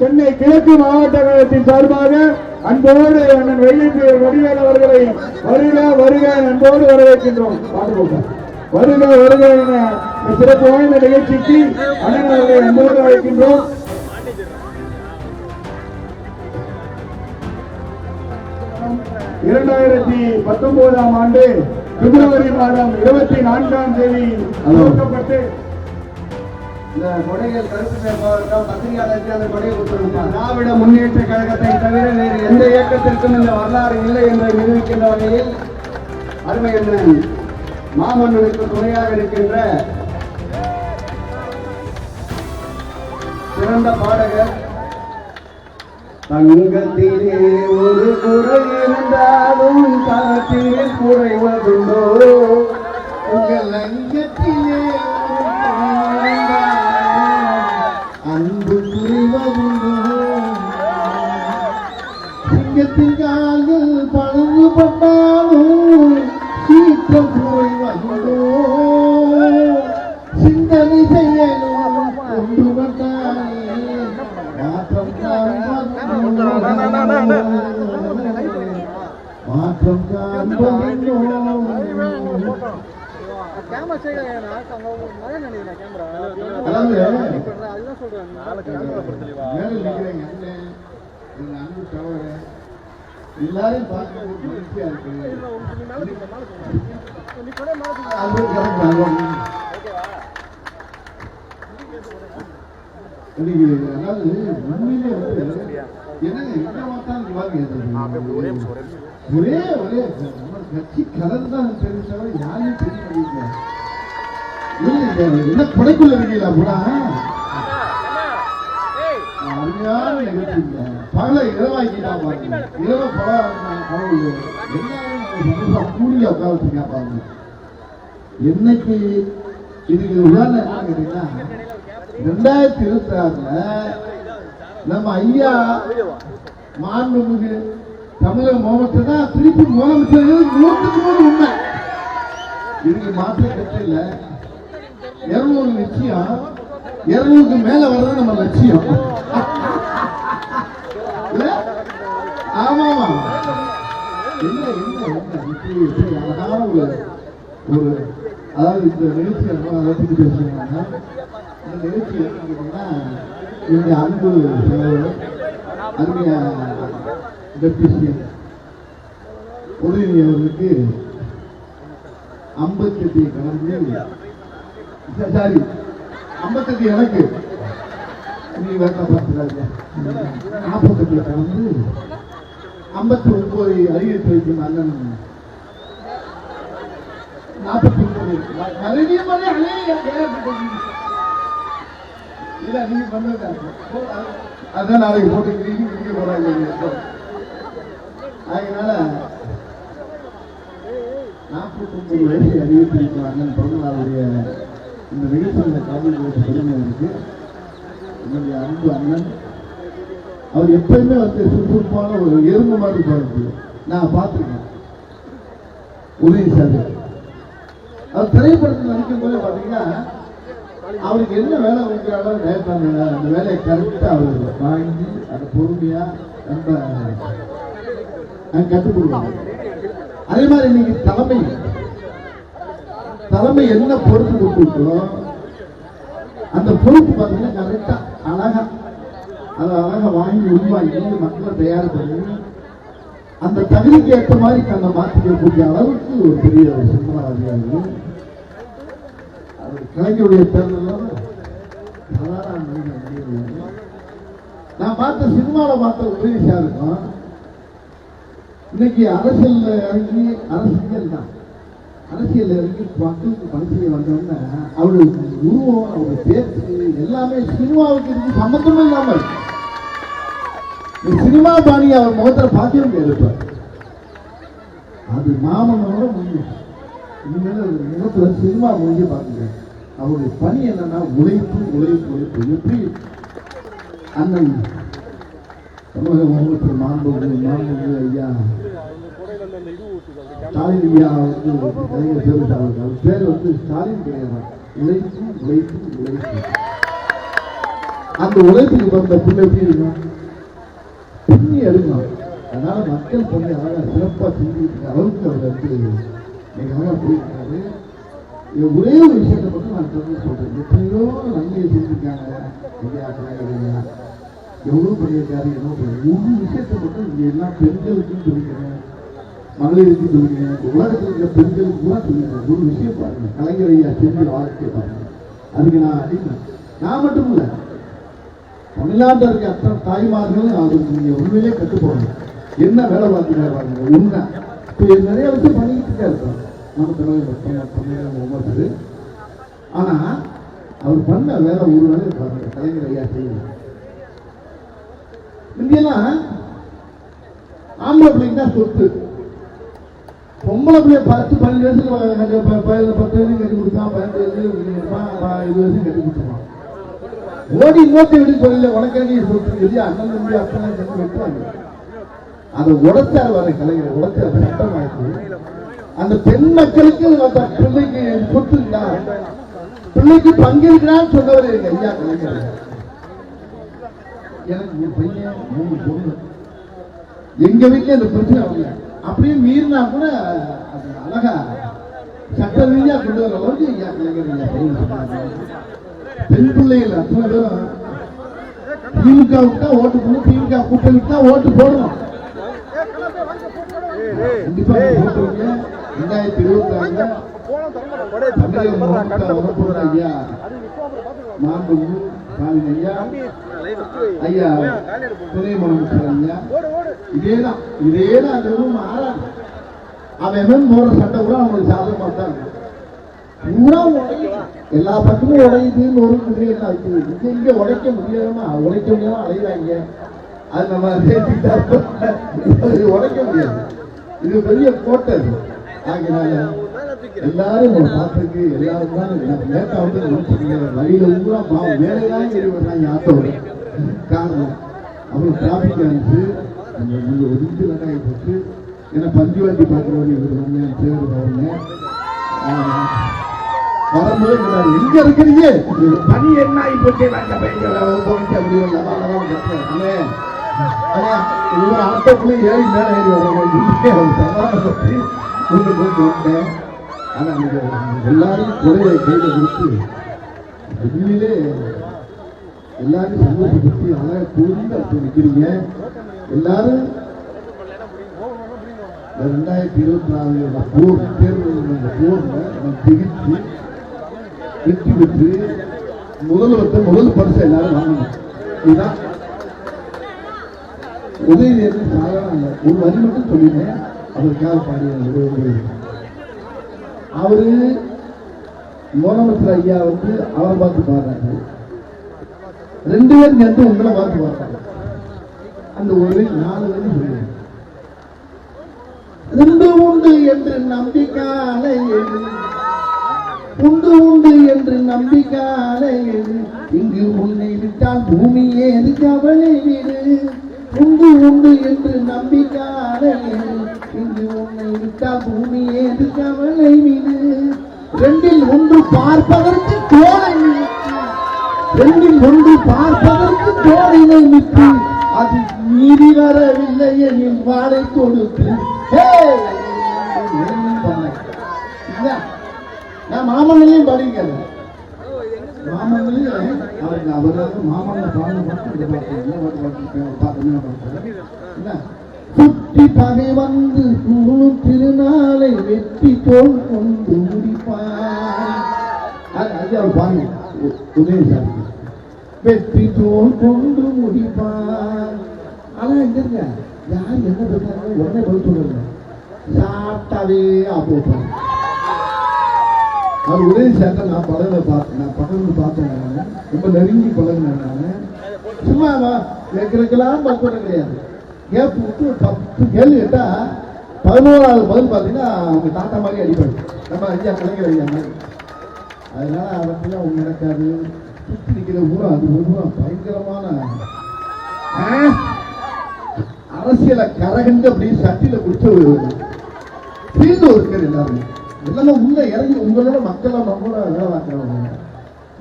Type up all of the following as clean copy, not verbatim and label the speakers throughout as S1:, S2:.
S1: சென்னை கிழக்கு மாவட்ட கழகத்தின் சார்பாக அன்போடு அண்ணன் வடிவேல் அவர்களை வருக வருக அன்போடு வரவேற்கின்றோம். வருக வருக என சிறப்பு வாய்ந்த நிகழ்ச்சிக்கு அண்ணன் அவர்களை அன்போடு அழைக்கின்றோம். ஆண்டு பிப்ரவரி மாதம் 24ஆம் தேதி துவக்கப்பட்டு இந்த கொடைகள் கருத்து சேர்ப்பதற்காக பத்திரிகையாளருக்கு அந்த கொடையை கொடுத்திருந்தார். திராவிட முன்னேற்ற கழகத்தை தவிர வேறு எந்த இயக்கத்திற்கும் இந்த வரலாறு இல்லை என்று நிரூபிக்கின்ற வகையில் அருமை அண்ணன் மாமன்னனுக்கு துணையாக இருக்கின்ற சிறந்த பாடகர். தங்கத்திலே ஒரு குறை இருந்தாலும் தரத்தில் குறைவதுண்டோ, உங்கள் அங்கத்திலே அன்பு குறைவதுண்டோ, சிங்கத்தின் கால்கள் பழங்குபட்டாலும் சீற்றம் குறைவதுண்டோ, சிந்தனை செய்யணும் ஒன்றுபட்டாலே மாற்றம் மாற்றம் எல்லாரையும் பார்க்க மகிழ்ச்சியா இருக்கு. அதாவது உண்மையிலே ஒரே ஒரே நம்ம கட்சி கலர் தான் தெரிஞ்சவரை யாரையும் தெரிய என்ன கொடைக்குள்ள இருக்கீங்களா கூட அருமையான நிகழ்ச்சி. பகல இரவாக்கிட்டா பாருங்க, இரவு படம் எல்லாரும் கூடிய உட்காந்துருக்கா பாருங்க. என்னைக்கு இதுக்கு உதாரணம் என்ன கேட்டீங்கன்னா 2026 நம்ம ஐயா மாண்புமிகு தமிழக முதலமைச்சர் தான் திருப்பி முதலமைச்சர் 100% உண்மை. இதுக்கு மாற்றம் கட்சியில் 200 நிச்சயம், 200க்கு மேல வர்றது நம்ம லட்சியம். ஆமாமா என்ன என்ன என்ன அழகான ஒரு அதாவது இந்த நிகழ்ச்சி அதை பற்றி பேசுறாங்க. இந்த நிகழ்ச்சி என்னன்னா என்னுடைய அன்பு அருமையா டெப்யூஷன் உதயநிதி அவர்களுக்கு 58 கடந்து சாரி 58 எனக்கு நீ வேண்டாம் பார்த்துக்காங்க 48 கடந்து 59 அறிவித்து வைக்கும் அண்ணன் 49 இல்ல நீங்க பண்ண அதான் நாளைக்கு போட்டு போறாங்க. அதனால 49 வயசை அறிவித்திருக்கிற அண்ணன் பிறந்தநாளுடைய இந்த நிகழ்ச்சியில் கலந்து பெருமை இருக்கு. என்னுடைய அன்பு அண்ணன் அவர் எப்பயுமே சுறுசுறுப்பான ஒரு எறும்பு மாதிரி பாருங்க. நான் பார்த்துருக்கேன் உதயநிதி சார். அவர் திரைப்படத்தில் நடிக்கும் போது பார்த்தீங்கன்னா அவருக்கு என்ன வேலை கொடுக்குறாங்களோ நேர்த்தாங்க அந்த வேலையை கரெக்டாக அவர் வாங்கி அதை பொறுமையா ரொம்ப கற்றுக் கொடுப்பாங்க. அதே மாதிரி இன்னைக்கு தலைமை என்ன பொறுப்பு கொடுத்துருக்கோம் அந்த பொறுப்பு பார்த்தீங்கன்னா கரெக்டா அழகா வாங்கி உருவாக்கி மக்களை தயார் பண்ணி அந்த தகுதிக்கு ஏற்ற மாதிரி தன்னை மாற்றிக்கக்கூடிய அளவுக்கு ஒரு பெரிய ஒரு சிந்தனைவாதியா இருக்கு. கலைஞருடைய தேர்தல் நான் பார்த்த சினிமாவில் பார்த்த உதவியா இருக்கும். இன்னைக்கு அரசியல் இறங்கி அரசியல் இறங்கி மக்களுக்கு பணி செய்ய வந்தோம்னா அவருடைய உருவம் அவருடைய பேச்சு எல்லாமே சினிமாவுக்கு இருக்கு சம்பந்தமே இல்லாமல் சினிமா பாணி அவர் முகத்தில் பார்க்கவே முடியாது. அது மாமனோட முடியும் இனிமேல் முகத்துல சினிமா முடிஞ்சு பார்த்துங்க. அவருடைய பணி என்னன்னா உழைப்பு எப்படி அண்ணன் தமிழக முதலமைச்சர் மாண்புமிகு ஐயா ஸ்டாலின் ஐயா கலைஞர் சேர்ந்தார்கள். அவர் பேர் ஸ்டாலின் கிடையாது, உழைப்பு. அந்த உழைப்புக்கு வந்த புண்ணு எப்படி இருக்கும்? புண்ணி எடுக்கணும். அதனால மக்கள் பண்ணி அழகா சிறப்பா செஞ்சுட்டு அளவுக்கு அவர் வந்து நீங்க அழகா போயிருக்காரு. ஒரே ஒரு விஷயத்தை மட்டும் நான் சொல்றேன். எத்தனையோ நன்மையை செஞ்சிருக்காங்க ஐயா கலைஞரையா, எவ்வளவு பண்ணியிருக்காரு. ஒரு விஷயத்தை மட்டும் இங்க எல்லாம் பெண்களுக்கும் சொல்லிக்கிறேன், மகளிருக்கு சொல்லிக்கிறேன், உலகத்தில் இருக்கிற பெண்களுக்கு கூட சொல்லிக்கிறேன். ஒரு விஷயம் பாருங்க, கலைஞர் ஐயா செஞ்ச வாழ்க்கை பாருங்க. அதுக்கு நான் அடிமை. நான் மட்டும் இல்லை, தமிழ்நாட்டில் இருக்க அத்தனை தாய்மார்களும் அவருக்கு நீங்க உண்மையிலே கட்டுப்போகணும். என்ன வேலை பார்த்துக்காரு பாருங்க. உண்மை இப்போ நிறைய விஷயம் பண்ணிக்கிட்டு தான் இருக்கோம் நம்ம தமிழக ஒவ்வொருத்தரு. ஆனா அவர் பண்ண வேலை ஒரு வேலை பாருங்க, கலைஞர் ஐயா செய்யணும். இங்கெல்லாம் ஆம்பளை பிள்ளைங்க தான் சொத்து. பொம்பளை பிள்ளைய 10-12 வயசுல 10 வயசு கட்டி கொடுத்தான், 15 வயசு 20 வயசு கட்டி கொடுத்துருவான். ஓடி இன்னொருத்த வீடு சொல்லல உனக்காண்டி சொத்து சொல்லி அண்ணன் தம்பி அப்பா சேர்ந்து வெட்டுவாங்க. அதை உடைச்சார் வர கலைஞர், உடைச்சார் சட்டம் ஆயிடுச்சு. அந்த பெண் மக்களுக்கு பிள்ளைக்கு சொத்து இருக்கா, பிள்ளைக்கு பங்கிருக்கிறான்னு சொன்னவர் ஐயா கலைஞர். எனக்கு ஒரு பையன் 3 பொண்ணு. எங்க வீட்டுல இந்த பிரச்சனை வரல. அப்படியே மீறினா கூட அது அழகா சட்ட ரீதியா கொண்டு வர அளவுக்கு ஐயா கலைஞர். பெண் பிள்ளைகள் அத்தனை பேரும் திமுகவுக்கு தான் ஓட்டு போடணும், திமுக கூட்டணிக்கு தான் ஓட்டு போடணும். கண்டிப்பா ஓட்டுவீங்க. 2024 தமிழக முதலமைச்சர் வரப்போற ஐயா மாண்புமிகு ஸ்டாலின் ஐயா, ஐயா துணை முதலமைச்சர் ஐயா, இதேதான் அந்த மாறாது. அவன் போற சட்டை கூட அவங்களுக்கு சாதகமா தான் எல்லா பக்கமும் உடையுதுன்னு ஒரு குதிரையா வைக்கிறது. இங்க உடைக்க முடியாம அலையிறாங்க. அது நம்ம உடைக்க முடியாது. இது பெரிய கோட்டை. ஆகினால எல்லாரும் ஒரு பாத்துக்கு எல்லாரும் தான் லேட்டா வந்து நினைச்சுக்கீங்க. வழியில ஊரா பாவம் வேலைதான் இருவாங்க ஆட்டோட காரணம். அப்புறம் டிராபிக் ஆயிடுச்சு, நீங்க ஒதுக்கி வேண்டாகி போச்சு. ஏன்னா பஞ்சு வண்டி பார்க்குறவங்க இவர் பேரு பாருங்க. வரும்போது எங்க இருக்கிறீங்க, பனி என்ன ஆகி போச்சு ஒவ்வொரு ஆட்டோக்குள்ள ஏறி நேரம் ஏறி வர்றவங்க கொண்டு போய் வந்தேன். ஆனா நீங்க எல்லாரும் குறையை கையில கொடுத்து வெளியிலே எல்லாரும் சந்தோஷப்படுத்தி அழகா கூர்ந்து அப்படி நிற்கிறீங்க. எல்லாரும் 2024 போர் தேர்தல் போர்ல திகிச்சு வெற்றி பெற்று முதல் பரிசு எல்லாரும் வாங்கணும். இதுதான் உதயநிதி. சாதாரண ஒரு வரி மட்டும் சொல்லினேன், அதற்காக பாடிய அவரு முதலமைச்சர் ஐயா வந்து அவரை பார்த்து பாடுறாரு. 2 பேரும் சேர்ந்து உங்களை பார்த்து பாடுறாங்க. அந்த ஒரு 4 வரி சொல்லுங்க. 2 உண்டு என்று நம்பிக்காலை உண்டு என்று நம்பிக்காலை இங்கு உன்னை விட்டால் பூமியே கவலை வீடு. உண்டு என்று நம்பிக்காலை இங்கு உன்னை விட்டால் பூமியே கவலை வீடு. 2இல் 1 பார்ப்பதற்கு தோழை நிற்கும், 2இல் 1 பார்ப்பதற்கு தோழினை நிற்கும். அது மீறி வரவில்லை எனில் வாழை கொடுத்து நான் மாமன்களையும் படிக்கிறது. மாமன்களையும் அவருக்கு மாமன்ல சுற்றி பகை வந்து கூடும் திருநாளை வெற்றி தோல் கொண்டு முடிப்பார். ஐயா பாருங்க, உதயசாமி வெற்றி தோல் கொண்டு முடிப்பார். ஆனா எங்க யார் என்ன பேசுறாங்க உடனே பதில் சொல்லுங்க. சாப்பிட்டாவே ஆப்போம். அவர் உதவி சேர்த்த நான் பகலில் பார்த்தேன். ரொம்ப நெருங்கி பழகினேன் நான். சும்மா கேட்கறதுக்கெல்லாம் பக்குவம் கிடையாது. கேப் விட்டு 10 கேள்வி கேட்டா 11வது பதில் பார்த்தீங்கன்னா அவங்க தாத்தா மாதிரி அடிப்பாரு. நம்ம ஐயா கலைஞர் ஐயா மாதிரி. அதனால அவற்றெல்லாம் ஒன்று நடக்காது. சுற்றி நிற்கிற ஊரா அது ஊரா பயங்கரமான அரசியலை கரகண்டு அப்படியே சட்டியில குடிச்ச ஒரு ஃபீல்டு ஒர்க்கர். எல்லாருமே எல்லாமே உள்ள இறங்கி உங்களோட மக்கள் நம்மளோட வேலை பார்க்கிறவங்க.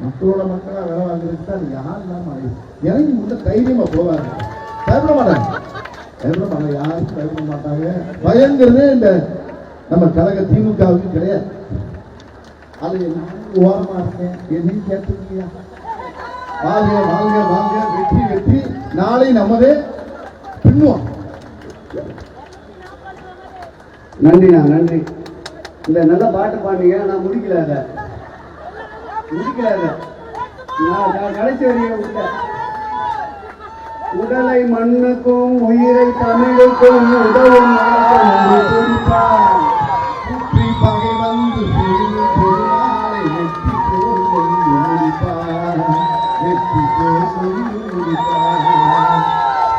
S1: மக்களோட மக்களா வேலை வாங்குறதுக்கு தான் யார் இல்லாம இறங்கி முன்ன தைரியமா போவாங்க, பயப்பட மாட்டாங்க. பயப்பட மாட்டாங்க, யாருக்கும் பயப்பட மாட்டாங்க. பயங்கிறது இந்த நம்ம கழக திமுகவுக்கு கிடையாது. அது ஓரமா இருக்கேன் எதையும் கேட்டுக்கியா, வாழ்க வாழ்க வாழ்க, வெற்றி வெற்றி, நாளை நமதே பின்னுவோம்.
S2: நன்றிண்ணா, நன்றி. இந்த நல்ல பாட்டு பாடுங்க. நான் முடிக்கல, அதை நான் கடைசி வரைய விட்டேன். உடலை மண்ணுக்கும் உயிரை தமிழுக்கும் உதவும்